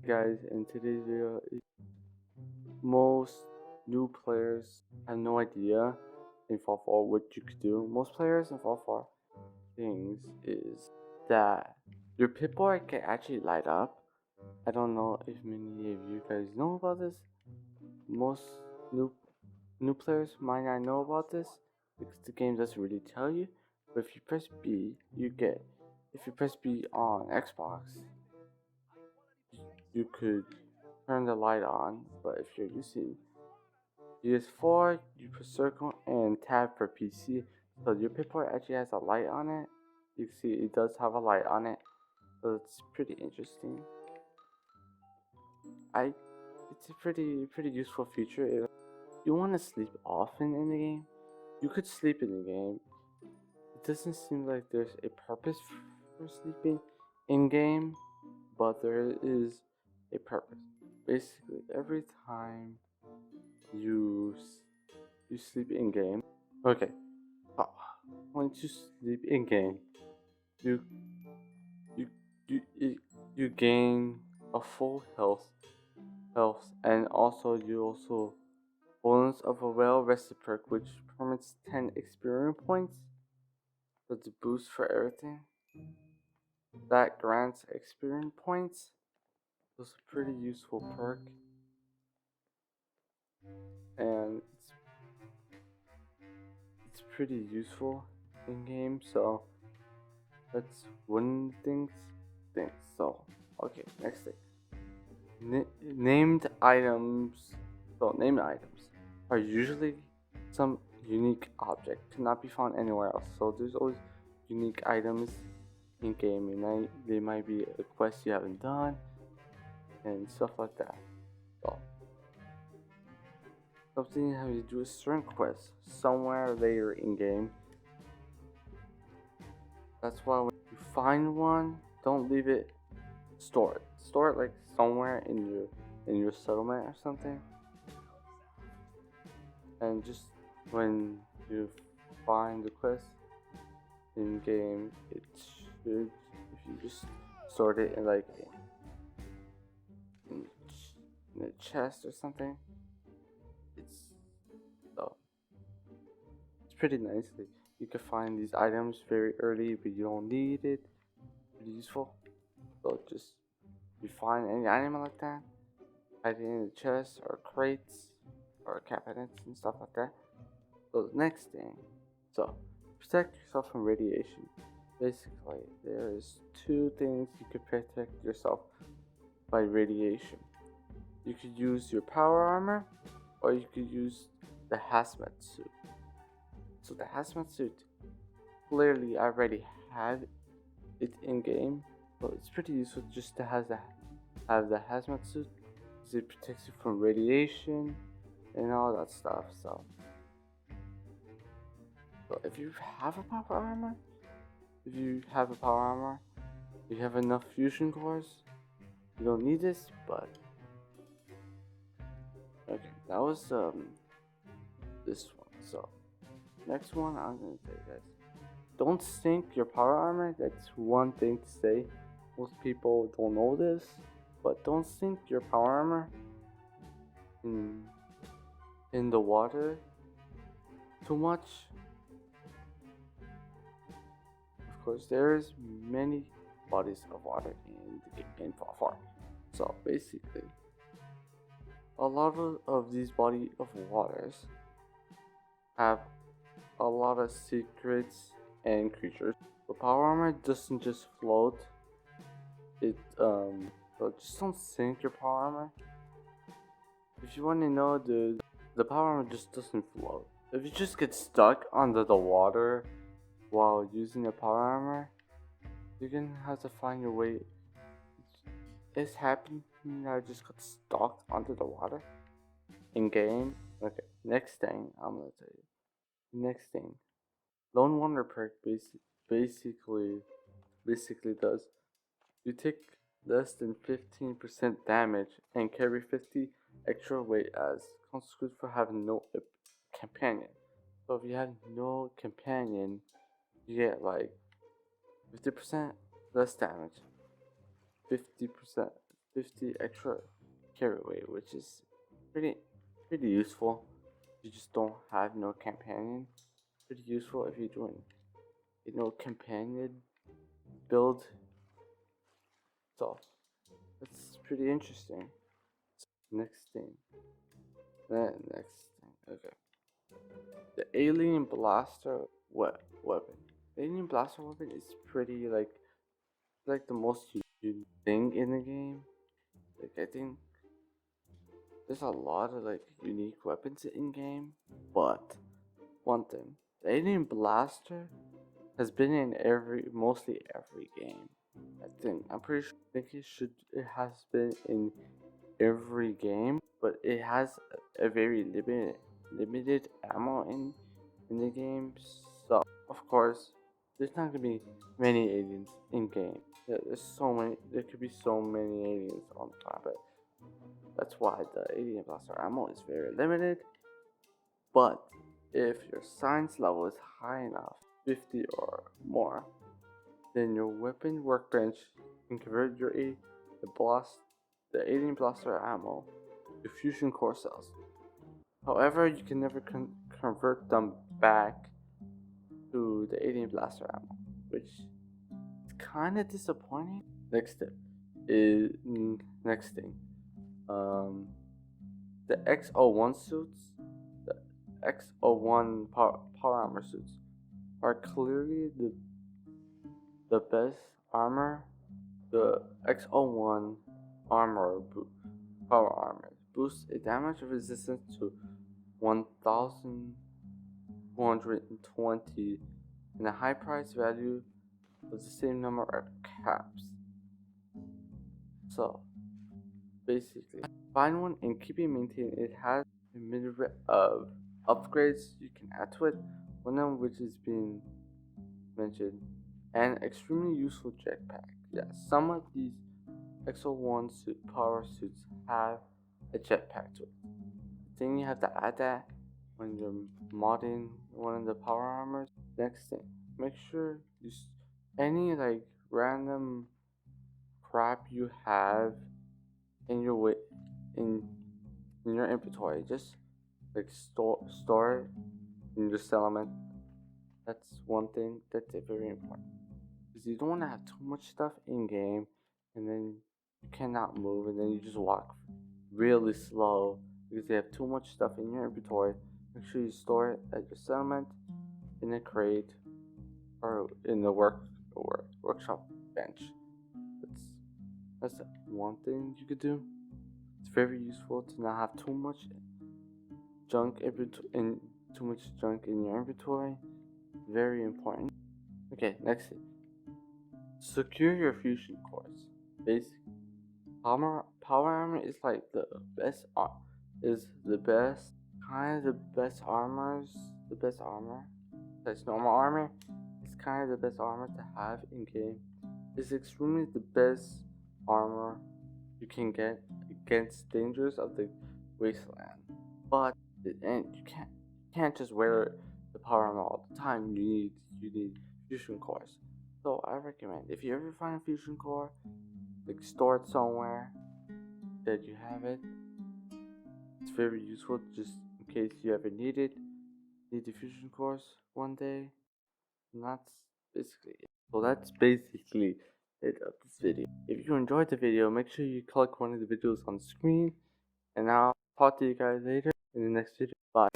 Guys, in today's video, most new players have no idea in Fall 4 what you could do. Most players in Fall 4 things is that your PIPBOY can actually light up. I don't know if many of you guys know about this. Most new players might not know about this because the game doesn't really tell you. But if you press B, if you press B on Xbox, you could turn the light on. But if you're using PS4, you press circle and tab for PC. So your PIPBOY actually has a light on it. You can see it does have a light on it. So it's pretty interesting. It's a pretty useful feature. If you want to sleep often in the game, you could sleep in the game. It doesn't seem like there's a purpose for sleeping in game, but there is a purpose. Basically, every time you sleep in game. Okay, once you sleep in game, you you you gain a full health, and also bonus of a well-rested perk, which permits 10 experience points. That's a boost for everything. That grants experience points. It's a pretty useful perk, and it's pretty useful in game. So that's one thing. So okay, next thing. Named items. So named items are usually some unique object, cannot be found anywhere else. So there's always unique items in game, and they might be a quest you haven't done and stuff like that. So something you have to do a certain quest somewhere later in game. That's why when you find one, don't leave it. Store it like somewhere in your settlement or something. And just when you find the quest in game, it should, if you just sort it in like in a chest or something, it's pretty nicely. You can find these items very early, but you don't need it. Pretty useful. So just if you find any item like that, hide it in the chest or crates or cabinets and stuff like that. So the next thing, so protect yourself from radiation. Basically, there is two things you could protect yourself by radiation. You could use your power armor, or you could use the hazmat suit. So the hazmat suit, clearly I already have it in game, but it's pretty useful just to have the hazmat suit, because it protects you from radiation and all that stuff. So if you have a power armor, you have enough fusion cores, you don't need this. But okay, that was this one. So next one, I'm gonna tell you guys, don't sink your power armor. That's one thing to say. Most people don't know this, but don't sink your power armor in the water too much. Of course, there's many bodies of water in Fall 4. So basically, a lot of these bodies of waters have a lot of secrets and creatures. But power armor doesn't just float. So just don't sink your power armor. If you want to know, the power armor just doesn't float. If you just get stuck under the water while using the power armor, you're gonna have to find your way. It's happened. I just got stuck under the water in game. Okay, next thing I'm gonna tell you. Next thing, Lone Wonder perk basically does. You take less than 15% damage and carry 50 extra weight as consequence for having no companion. So if you have no companion, you get like 50% less damage, 50% 50 extra carry weight, which is pretty useful. You just don't have no companion. Pretty useful if you're doing companion build. So that's pretty interesting. Next thing. Okay. The alien blaster weapon. The alien blaster weapon is pretty like the most unique thing in the game. Like I think there's a lot of like unique weapons in game, but one thing, the alien blaster has been in mostly every game. I'm pretty sure. It has been in every game, but it has a very limited ammo in the game. So of course, there's not gonna be many aliens in game. There's so many. There could be so many aliens on the planet. That's why the alien blaster ammo is very limited. But if your science level is high enough, 50 or more, then your weapon workbench can convert the alien blaster ammo to fusion core cells. However, you can never convert them back to the alien blaster ammo, which is kind of disappointing. Next thing, the X01 suits, the X01 power armor suits are clearly the best armor. The X01 power armor boosts a damage resistance to 1,420 and a high price value of the same number of caps. So basically, find one and keep it maintained. It has a myriad of upgrades you can add to it, one of which is being mentioned, an extremely useful jetpack. Yeah, some of these X01 power suits have a jetpack to it. Then you have to add that when you're modding one of the power armors. Next thing, make sure any like random crap you have in your in your inventory, just like store it in your settlement. That's one thing that's very important, because you don't want to have too much stuff in game and then you cannot move and then you just walk really slow because you have too much stuff in your inventory. Make sure you store it at your settlement, in a crate, or in the workshop bench. That's one thing you could do. It's very useful to not have too much junk in your inventory. Very important. Okay, next thing. Secure your fusion cores. Basic power armor is like the best armor. That's normal armor. It's kind of the best armor to have in game. It's extremely the best armor you can get against dangers of the wasteland. But you can't just wear the power armor all the time. You need fusion cores. So I recommend, if you ever find a fusion core, like store it somewhere that you have it. It's very useful just in case you ever need the fusion cores one day. And that's basically it. So that's basically it of this video. If you enjoyed the video, make sure you click one of the videos on the screen, and I'll talk to you guys later in the next video. Bye.